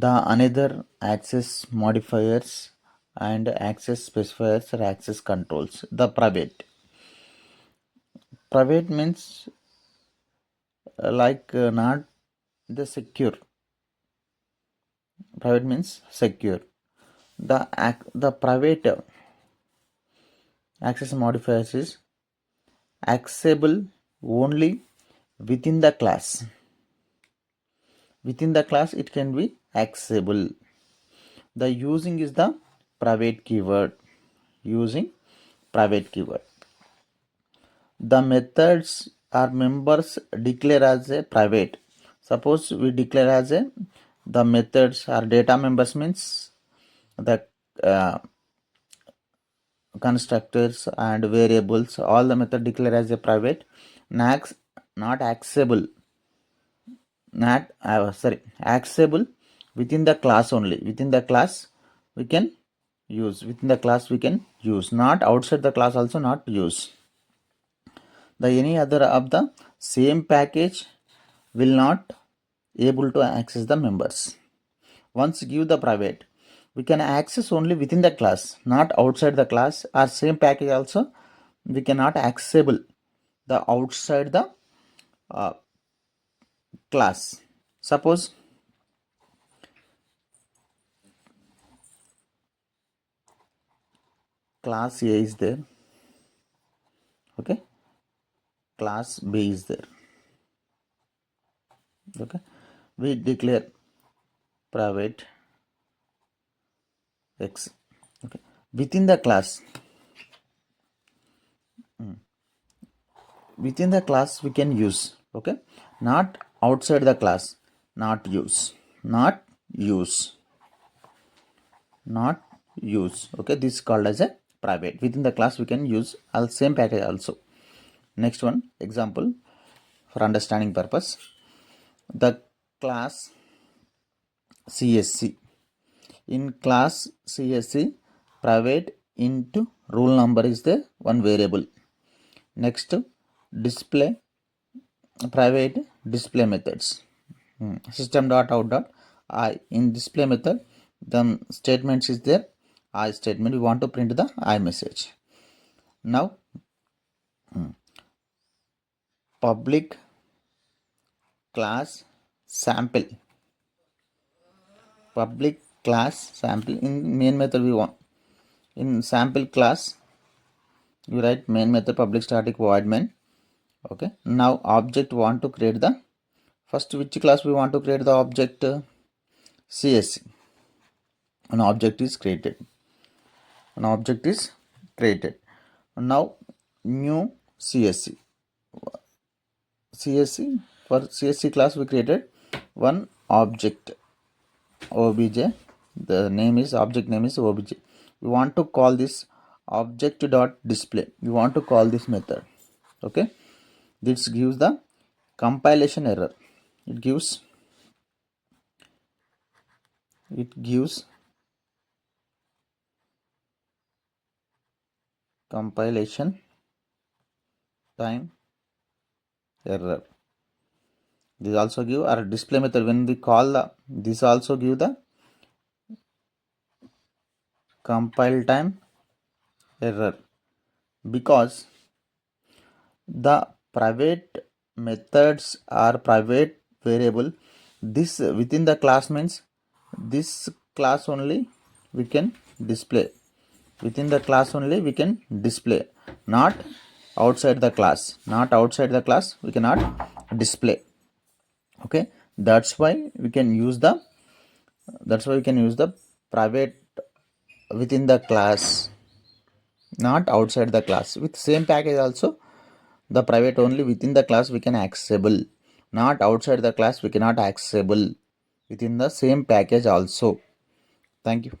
The another access modifiers and access specifiers or access controls. The private means not the secure. Private means secure. The private access modifiers is accessible only within the class. Within the class it can be accessible. The using is the private keyword. Using private keyword. The methods or members declare as a private. Suppose we declare as a the methods or data members means the constructors and variables, all the method declare as a private, not accessible, accessible within the class only. Within the class we can use, not outside the class also not use. The any other of the same package will not able to access the members. Once give the private, we can access only within the class, not outside the class, or same package also we cannot accessible the outside the class. Suppose class A is there, okay, class B is there, okay, we declare private X, okay, within the class we can use, okay, not outside the class, not use, okay, this is called as a private. Within the class we can use all same package also. Next one example for understanding purpose. The class CSC, in class CSC private into rule number is the one variable. Next display, private display methods, system.out.I. in display method the statements is there, I statement, we want to print the I message. Now public class sample, in main method we want, in sample class you write main method public static void main, okay. Now object want to create the first, which class we want to create the object? CSC. An object is created. Now new CSC. For CSC class we created one object obj, the name is object name is obj. We want to call this object dot display, we want to call this method, okay. This gives the compilation error. It gives compilation time error. This also give our display method when we call the, this also give the compile time error, because the private methods are private variable. This within the class means this class only we can display, within the class only we can display, not outside the class, we cannot display, okay. That's why we can use the private within the class, not outside the class. With same package also the private only within the class we can accessible, not outside the class we cannot accessible, within the same package also. Thank you.